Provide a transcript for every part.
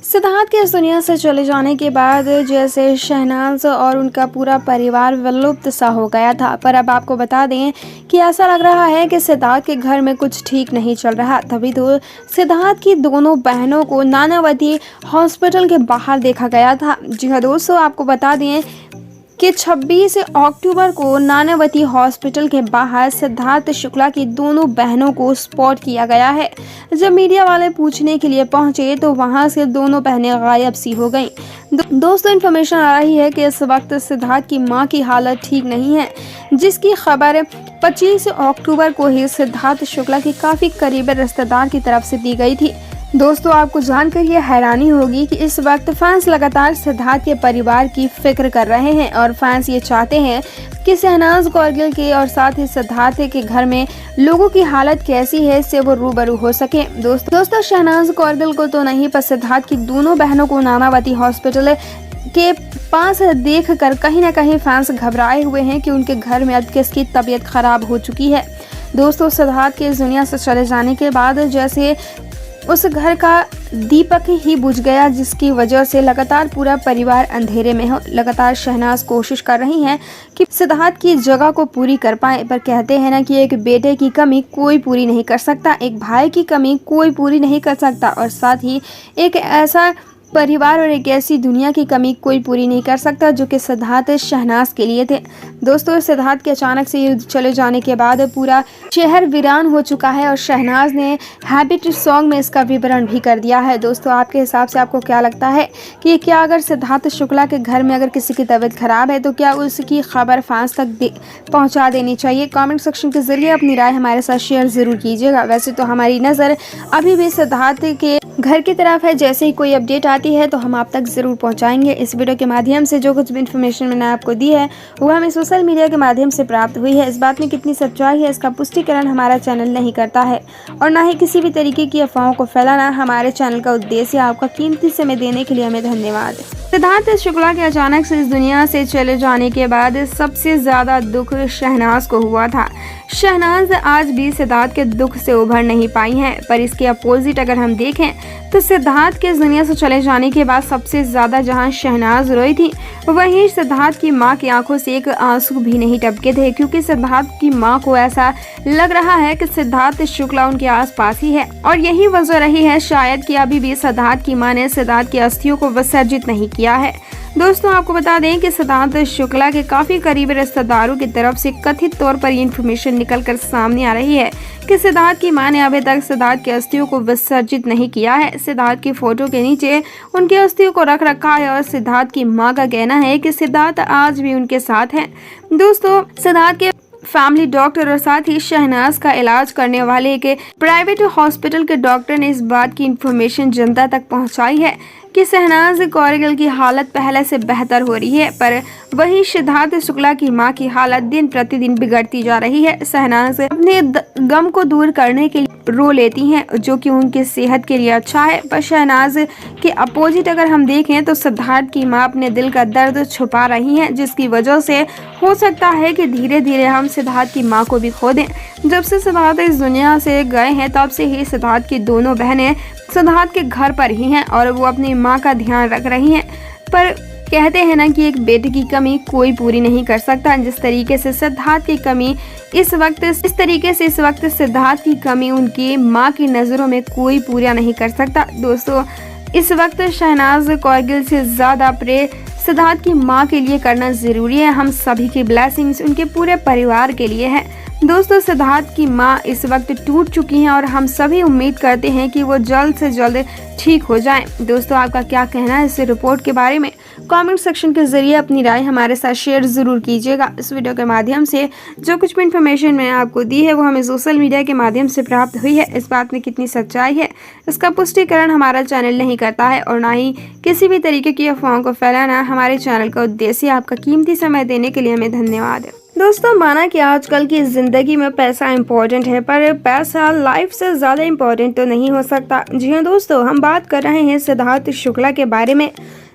सिद्धार्थ के इस दुनिया से चले जाने के बाद जैसे शहनाज और उनका पूरा परिवार विलुप्त सा हो गया था, पर अब आपको बता दें कि ऐसा लग रहा है कि सिद्धार्थ के घर में कुछ ठीक नहीं चल रहा। तभी तो सिद्धार्थ की दोनों बहनों को नानावती हॉस्पिटल के बाहर देखा गया था। जी हाँ दोस्तों, आपको बता दें कि 26 अक्टूबर को नानावती हॉस्पिटल के बाहर सिद्धार्थ शुक्ला की दोनों बहनों को स्पॉट किया गया है। जब मीडिया वाले पूछने के लिए पहुंचे तो वहां से दोनों बहनें गायब सी हो गईं। दोस्तों, इन्फॉर्मेशन आ रही है कि इस वक्त सिद्धार्थ की मां की हालत ठीक नहीं है, जिसकी खबर 25 अक्टूबर को ही सिद्धार्थ शुक्ला की काफी करीबी रिश्तेदार की तरफ से दी गई थी। दोस्तों, आपको जानकर ये हैरानी होगी कि इस वक्त फैंस लगातार सिद्धार्थ के परिवार की फिक्र कर रहे हैं और फैंस ये चाहते हैं कि शहनाज कौरगिल के और साथ ही सिद्धार्थ के घर में लोगों की हालत कैसी है इससे वो रूबरू हो सके। दोस्तों, शहनाज कौरगिल को तो नहीं, पर सिद्धार्थ की दोनों बहनों को नानावती हॉस्पिटल के पास देखकर कहीं ना कहीं फैंस घबराए हुए हैं कि उनके घर में अब किसकी तबीयत खराब हो चुकी है। दोस्तों, सिद्धार्थ के इस दुनिया से चले जाने के बाद जैसे उस घर का दीपक ही बुझ गया, जिसकी वजह से लगातार पूरा परिवार अंधेरे में हो। लगातार शहनाज कोशिश कर रही हैं कि सिद्धार्थ की जगह को पूरी कर पाए, पर कहते हैं ना कि एक बेटे की कमी कोई पूरी नहीं कर सकता, एक भाई की कमी कोई पूरी नहीं कर सकता और साथ ही एक ऐसा परिवार और एक ऐसी दुनिया की कमी कोई पूरी नहीं कर सकता जो कि सिद्धार्थ शहनाज के लिए थे। दोस्तों, सिद्धार्थ के अचानक से चले जाने के बाद पूरा शहर वीरान हो चुका है और शहनाज ने हैबिट सॉन्ग में इसका विवरण भी कर दिया है। दोस्तों, आपके हिसाब से आपको क्या लगता है कि क्या अगर सिद्धार्थ शुक्ला के घर में अगर किसी की तबीयत खराब है तो क्या उसकी खबर फैंस तक पहुँचा देनी चाहिए? कॉमेंट सेक्शन के जरिए अपनी राय हमारे साथ शेयर जरूर कीजिएगा। वैसे तो हमारी नज़र अभी भी सिद्धार्थ के घर की तरफ है, जैसे ही कोई अपडेट आती है तो हम आप तक जरूर पहुंचाएंगे। इस वीडियो के माध्यम से जो कुछ भी इन्फॉर्मेशन मैंने आपको दी है वो हमें सोशल मीडिया के माध्यम से प्राप्त हुई है। इस बात में कितनी सच्चाई है इसका पुष्टिकरण हमारा चैनल नहीं करता है और ना ही किसी भी तरीके की अफवाहों को फैलाना हमारे चैनल का उद्देश्य। आपका कीमती समय देने के लिए हमें धन्यवाद। सिद्धार्थ शुक्ला के अचानक से इस दुनिया से चले जाने के बाद सबसे ज्यादा दुख शहनाज को हुआ था। शहनाज आज भी सिद्धार्थ के दुख से उभर नहीं पाई हैं, पर इसके अपोजिट अगर हम देखें तो सिद्धार्थ के इस दुनिया से चले जाने के बाद सबसे ज्यादा जहां शहनाज रोई थी, वहीं सिद्धार्थ की मां की आंखों से एक आंसू भी नहीं टपके थे, क्योंकि सिद्धार्थ की मां को ऐसा लग रहा है कि सिद्धार्थ शुक्ला उनके आसपास ही है और यही वजह रही है शायद कि अभी भी सिद्धार्थ की मां ने सिद्धार्थ की अस्थियों को विसर्जित नहीं किया है। दोस्तों, आपको बता दें कि सिद्धार्थ शुक्ला के काफी करीबी रिश्तेदारों की तरफ से कथित तौर पर ये इन्फॉर्मेशन निकलकर सामने आ रही है कि सिद्धार्थ की मां ने अभी तक सिद्धार्थ की अस्थियों को विसर्जित नहीं किया है। सिद्धार्थ की फोटो के नीचे उनकी अस्थियों को रख रखा है और सिद्धार्थ की मां का कहना है कि सिद्धार्थ आज भी उनके साथ है। दोस्तों, सिद्धार्थ के फैमिली डॉक्टर और साथ ही शहनाज का इलाज करने वाले एक प्राइवेट हॉस्पिटल के डॉक्टर ने इस बात की इन्फॉर्मेशन जनता तक पहुंचाई है कि शहनाज कौरगिल की हालत पहले से बेहतर हो रही है, पर वहीं सिद्धार्थ शुक्ला की मां की हालत दिन प्रतिदिन बिगड़ती जा रही है। शहनाज अपने गम को दूर करने के लिए रो लेती हैं, जो कि उनकी सेहत के लिए अच्छा है, पर शहनाज के अपोजिट अगर हम देखें तो सिद्धार्थ की मां अपने दिल का दर्द छुपा रही हैं, जिसकी वजह से हो सकता है कि धीरे धीरे हम सिद्धार्थ की मां को भी खो दें। जब से सिद्धार्थ इस दुनिया से गए हैं तब से ही सिद्धार्थ की दोनों बहनें सिद्धार्थ के घर पर ही हैं और वो अपनी मां का ध्यान रख रही हैं, पर कहते हैं ना कि एक बेटे की कमी कोई पूरी नहीं कर सकता। जिस तरीके से सिद्धार्थ की कमी इस वक्त सिद्धार्थ की कमी उनकी मां की नज़रों में कोई पूरा नहीं कर सकता। दोस्तों, इस वक्त शहनाज कौरगिल से ज़्यादा प्रे सिद्धार्थ की मां के लिए करना ज़रूरी है। हम सभी की ब्लेसिंग्स उनके पूरे परिवार के लिए है। दोस्तों, सिद्धार्थ की मां इस वक्त टूट चुकी हैं और हम सभी उम्मीद करते हैं कि वो जल्द से जल्द ठीक हो जाएं। दोस्तों, आपका क्या कहना है इस रिपोर्ट के बारे में? कमेंट सेक्शन के जरिए अपनी राय हमारे साथ शेयर जरूर कीजिएगा। इस वीडियो के माध्यम से जो कुछ भी इन्फॉर्मेशन मैंने आपको दी है वो हमें सोशल मीडिया के माध्यम से प्राप्त हुई है। इस बात में कितनी सच्चाई है इसका पुष्टिकरण हमारा चैनल नहीं करता है और ना ही किसी भी तरीके की अफवाहों को फैलाना हमारे चैनल का उद्देश्य। आपका कीमती समय देने के लिए हमें धन्यवाद। दोस्तों, माना कि आजकल की जिंदगी में पैसा इम्पोर्टेंट है, पर पैसा लाइफ से ज़्यादा इम्पोर्टेंट तो नहीं हो सकता। जी हाँ दोस्तों, हम बात कर रहे हैं सिद्धार्थ शुक्ला के बारे में।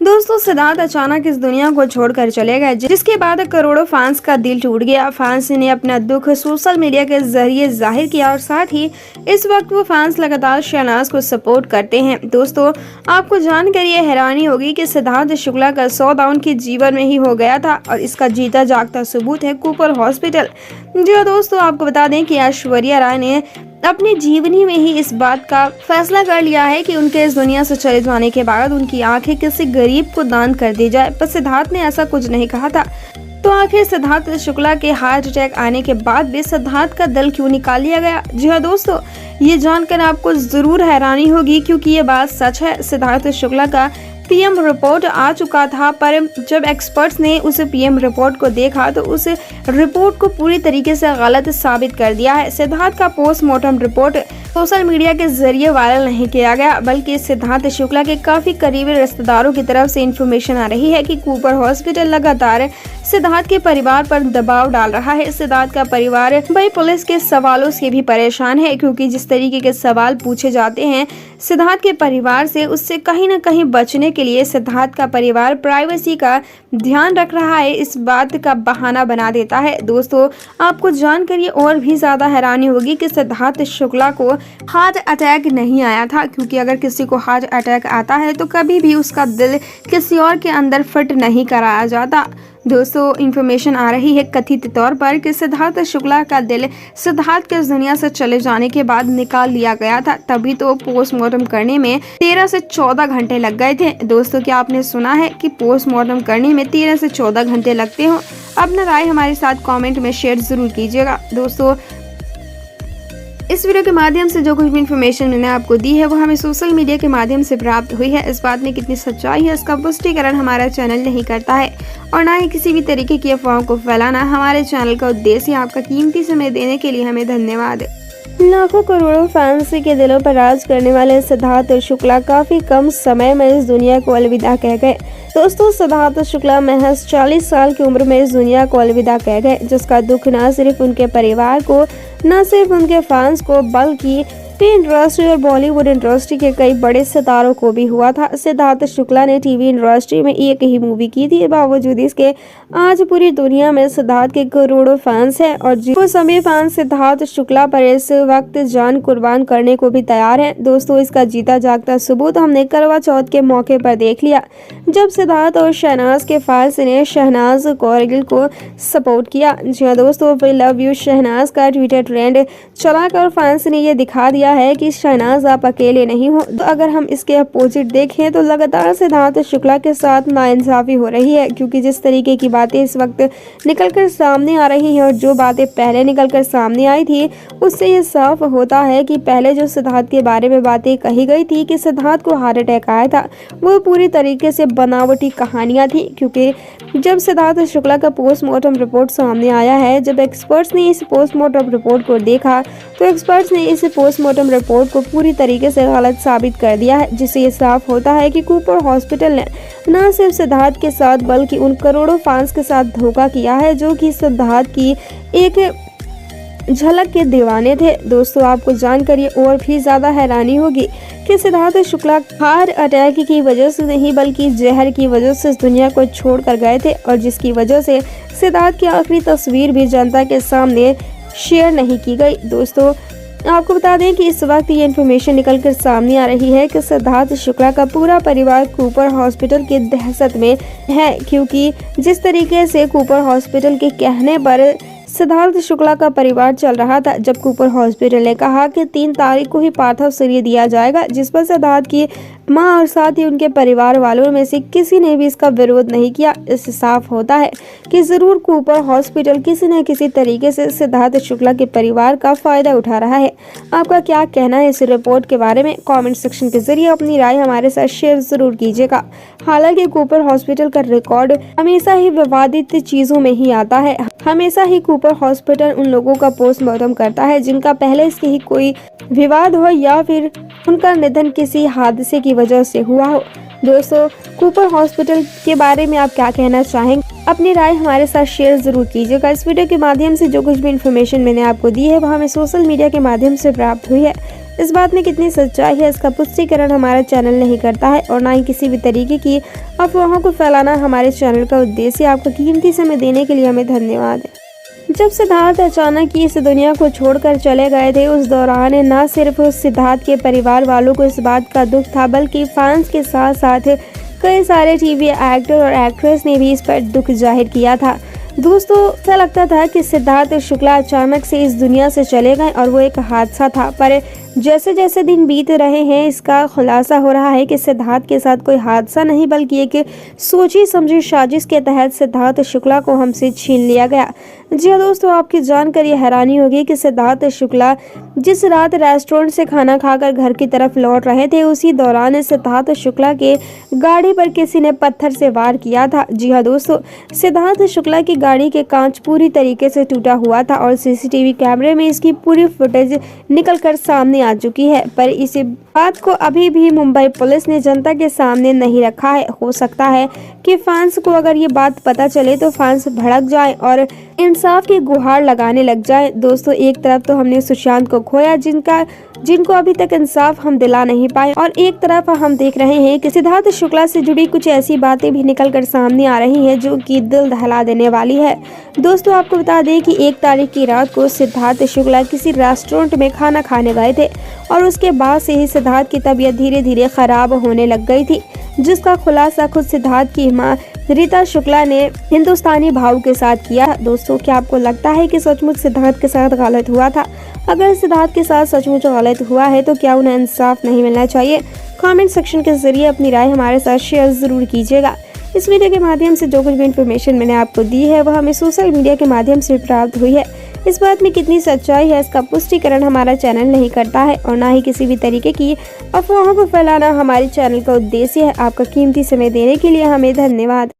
दोस्तों सिद्धार्थ अचानक इस दुनिया को छोड़कर चले गए, जिसके बाद करोड़ों फैंस का दिल टूट गया। फैंस ने अपना दुख सोशल मीडिया के जरिए जाहिर किया और साथ ही इस वक्त वो फैंस लगातार शहनाज को सपोर्ट करते हैं। दोस्तों आपको जानकर ये हैरानी होगी कि सिद्धार्थ शुक्ला का सौदा उनके जीवन में ही हो गया था और इसका जीता जागता सबूत है कूपर हॉस्पिटल। जी हाँ दोस्तों, आपको बता दें कि ऐश्वर्या राय ने अपनी जीवनी में ही इस बात का फैसला कर लिया है कि उनके इस दुनिया से चले जाने के बाद उनकी आंखें किसी गरीब को दान कर दी जाए, पर सिद्धार्थ ने ऐसा कुछ नहीं कहा था। तो आखिर सिद्धार्थ शुक्ला के हार्ट अटैक आने के बाद भी सिद्धार्थ का दिल क्यों निकाल लिया गया? जी हाँ दोस्तों, ये जानकर आपको जरूर हैरानी होगी क्योंकि ये बात सच है। सिद्धार्थ शुक्ला का पीएम रिपोर्ट आ चुका था, पर जब एक्सपर्ट्स ने उस पीएम रिपोर्ट को देखा तो उस रिपोर्ट को पूरी तरीके से गलत साबित कर दिया है। सिद्धार्थ का पोस्टमार्टम रिपोर्ट सोशल मीडिया के जरिए वायरल नहीं किया गया, बल्कि सिद्धार्थ शुक्ला के काफी करीबी रिश्तेदारों की तरफ से इंफॉर्मेशन आ रही है कि कूपर हॉस्पिटल लगातार सिद्धार्थ के परिवार पर दबाव डाल रहा है। सिद्धार्थ का परिवार भाई पुलिस के सवालों से भी परेशान है, क्योंकि जिस तरीके के सवाल पूछे जाते हैं सिद्धार्थ के परिवार से, उससे कहीं न कहीं बचने के लिए सिद्धार्थ का परिवार प्राइवेसी का ध्यान रख रहा है, इस बात का बहाना बना देता है। दोस्तों आपको जानकर ये और भी ज्यादा हैरानी होगी कि सिद्धार्थ शुक्ला को हार्ट अटैक नहीं आया था, क्योंकि अगर किसी को हार्ट अटैक आता है तो कभी भी उसका दिल किसी और के अंदर फिट नहीं कराया जाता। दोस्तों इंफॉर्मेशन आ रही है कथित तौर पर कि सिद्धार्थ शुक्ला का दिल सिद्धार्थ के इस दुनिया से चले जाने के बाद निकाल लिया गया था, तभी तो पोस्टमार्टम करने में 13 से 14 घंटे लग गए थे। दोस्तों क्या आपने सुना है कि पोस्टमार्टम करने में 13 से 14 घंटे लगते हो? अपना राय हमारे साथ कमेंट में शेयर जरूर कीजिएगा। दोस्तों इस वीडियो के माध्यम से जो कुछ भी इन्फॉर्मेशन मैंने आपको दी है वो हमें सोशल मीडिया के माध्यम से प्राप्त हुई है। इस बात में कितनी सच्चाई है इसका पुष्टिकरण हमारा चैनल नहीं करता है और ना ही किसी भी तरीके की अफवाहों को फैलाना हमारे चैनल का उद्देश्य। आपका कीमती समय देने के लिए हमें धन्यवाद। लाखों करोड़ों फैंस के दिलों पर राज करने वाले सिद्धार्थ शुक्ला काफी कम समय में इस दुनिया को अलविदा कह गए। दोस्तों सिद्धार्थ शुक्ला महज 40 साल की उम्र में इस दुनिया को अलविदा कह गए, जिसका दुख न सिर्फ उनके परिवार को, न सिर्फ उनके फैंस को, बल्कि टीवी इंडस्ट्री और बॉलीवुड इंडस्ट्री के कई बड़े सितारों को भी हुआ था। सिद्धार्थ शुक्ला ने टीवी इंडस्ट्री में एक ही मूवी की थी, बावजूद इसके आज पूरी दुनिया में सिद्धार्थ के करोड़ों फैंस हैं और वो सभी फैंस सिद्धार्थ शुक्ला पर इस वक्त जान कुर्बान करने को भी तैयार हैं। दोस्तों इसका जीता जागता सबूत हमने करवा चौथ के मौके पर देख लिया, जब सिद्धार्थ और शहनाज के फैंस ने शहनाज कौरगिल को सपोर्ट किया। जी हाँ दोस्तों, वी लव यू शहनाज का ट्विटर ट्रेंड चलाकर फैंस ने ये दिखा दिया है कि शहनाज आप अकेले नहीं हो। तो अगर हम इसके अपोजिट देखें तो लगातार सिद्धार्थ शुक्ला के साथ नाइंसाफी हो रही है, क्योंकि जिस तरीके की बातें इस वक्त निकलकर सामने आ रही हैं और जो बातें पहले निकलकर सामने आई थी उससे ये साफ होता है कि पहले जो सिद्धार्थ के बारे में बातें कही गई थी कि सिद्धार्थ को हार्ट अटैक आया था, वो पूरी तरीके से बनावटी कहानियां थी। क्योंकि जब सिद्धार्थ शुक्ला का पोस्टमार्टम रिपोर्ट सामने आया है, जब एक्सपर्ट्स ने इस पोस्टमार्टम रिपोर्ट को देखा तो एक्सपर्ट्स ने इस पोस्टमार्टम रिपोर्ट को पूरी तरीके से गलत साबित कर दिया है, जिससे ये साफ होता है कि कूपर हॉस्पिटल ने न सिर्फ सिद्धार्थ के साथ बल्कि उन करोड़ों फैंस के साथ धोखा किया है जो कि सिद्धार्थ की एक झलक के दीवाने थे। दोस्तों आपको जानकर ये और भी ज्यादा हैरानी होगी कि सिद्धार्थ शुक्ला हार्ट अटैक की वजह से नहीं बल्कि जहर की वजह से इस दुनिया को छोड़ कर गए थे, और जिसकी वजह से सिद्धार्थ की आखिरी तस्वीर भी जनता के सामने शेयर नहीं की गई। दोस्तों आपको बता दें कि इस वक्त ये इन्फॉर्मेशन निकलकर सामने आ रही है कि सिद्धार्थ शुक्ला का पूरा परिवार कूपर हॉस्पिटल की दहशत में है, क्योंकि जिस तरीके से कूपर हॉस्पिटल के कहने पर सिद्धार्थ शुक्ला का परिवार चल रहा था, जब कूपर हॉस्पिटल ने कहा कि 3 तारीख को ही पार्थिव शरीर दिया जाएगा, जिस पर सिद्धार्थ की मां और साथ ही उनके परिवार वालों में से किसी ने भी इसका विरोध नहीं किया। इससे साफ होता है कि जरूर कूपर हॉस्पिटल किसी न किसी तरीके से सिद्धार्थ शुक्ला के परिवार का फायदा उठा रहा है। आपका क्या कहना है इस रिपोर्ट के बारे में? कमेंट सेक्शन के जरिए अपनी राय हमारे साथ शेयर जरूर कीजिएगा। हालांकि कूपर हॉस्पिटल का रिकॉर्ड हमेशा ही विवादित चीजों में ही आता है। हमेशा ही कूपर हॉस्पिटल उन लोगों का पोस्टमार्टम करता है जिनका पहले इसके ही कोई विवाद हो या फिर उनका निधन किसी हादसे की वजह से हुआ हो। दोस्तों कूपर हॉस्पिटल के बारे में आप क्या कहना चाहेंगे? अपनी राय हमारे साथ शेयर जरूर कीजिएगा। इस वीडियो के माध्यम से जो कुछ भी इन्फॉर्मेशन मैंने आपको दी है वह हमें सोशल मीडिया के माध्यम से प्राप्त हुई है। इस बात में कितनी सच्चाई है, इसका पुष्टिकरण हमारा चैनल नहीं करता है और ना ही किसी भी तरीके की अफवाहों को फैलाना हमारे चैनल का उद्देश्य है। आपका कीमती समय देने के लिए हमें धन्यवाद। जब सिद्धार्थ अचानक ही इस दुनिया को छोड़कर चले गए थे, उस दौरान न सिर्फ उस सिद्धार्थ के परिवार वालों को इस बात का दुख था, बल्कि फैंस के साथ साथ कई सारे टीवी एक्टर और एक्ट्रेस ने भी इस पर दुख जाहिर किया था। दोस्तों, ऐसा लगता था कि सिद्धार्थ शुक्ला अचानक से इस दुनिया से चले गए और वो एक हादसा था, पर जैसे जैसे दिन बीत रहे हैं इसका खुलासा हो रहा है कि सिद्धार्थ के साथ कोई हादसा नहीं, बल्कि एक सोची समझी साजिश के तहत सिद्धार्थ शुक्ला को हमसे छीन लिया गया। जी हाँ दोस्तों, आपकी जानकर ये हैरानी होगी कि सिद्धार्थ शुक्ला जिस रात रेस्टोरेंट से खाना खाकर घर की तरफ लौट रहे थे, उसी दौरान सिद्धार्थ शुक्ला के गाड़ी पर किसी ने पत्थर से वार किया था। जी हाँ दोस्तों, सिद्धार्थ शुक्ला की गाड़ी के कांच पूरी तरीके से टूटा हुआ था और सीसीटीवी कैमरे में इसकी पूरी फुटेज निकलकर सामने आ चुकी है, पर इस बात को अभी भी मुंबई पुलिस ने जनता के सामने नहीं रखा है। हो सकता है कि फैंस को अगर ये बात पता चले तो फैंस भड़क जाए और इंसाफ की गुहार लगाने लग जाए। दोस्तों, एक तरफ तो हमने सुशांत को खोया, जिनको अभी तक इंसाफ हम दिला नहीं पाए, और एक तरफ हम देख रहे हैं कि सिद्धार्थ शुक्ला से जुड़ी कुछ ऐसी बातें भी निकलकर सामने आ रही हैं जो कि दिल दहला देने वाली है। दोस्तों, आपको बता दें कि 1 तारीख की रात को सिद्धार्थ शुक्ला किसी रेस्टोरेंट में खाना खाने गए थे और उसके बाद से ही सिद्धार्थ की तबीयत धीरे धीरे खराब होने लग गई थी, जिसका खुलासा खुद सिद्धार्थ की मां रीता शुक्ला ने हिंदुस्तानी भाव के साथ किया। दोस्तों, क्या आपको लगता है कि सचमुच सिद्धार्थ के साथ गलत हुआ था? अगर सिद्धार्थ के साथ सचमुच गलत हुआ है तो क्या उन्हें इंसाफ नहीं मिलना चाहिए? कमेंट सेक्शन के जरिए अपनी राय हमारे साथ शेयर जरूर कीजिएगा। इस वीडियो के माध्यम से जो कुछ भी इन्फॉर्मेशन मैंने आपको दी है वह हमें सोशल मीडिया के माध्यम से प्राप्त हुई है। इस बात में कितनी सच्चाई है इसका पुष्टिकरण हमारा चैनल नहीं करता है और ना ही किसी भी तरीके की अफवाहों को फैलाना हमारे चैनल का उद्देश्य है। आपका कीमती समय देने के लिए हमें धन्यवाद।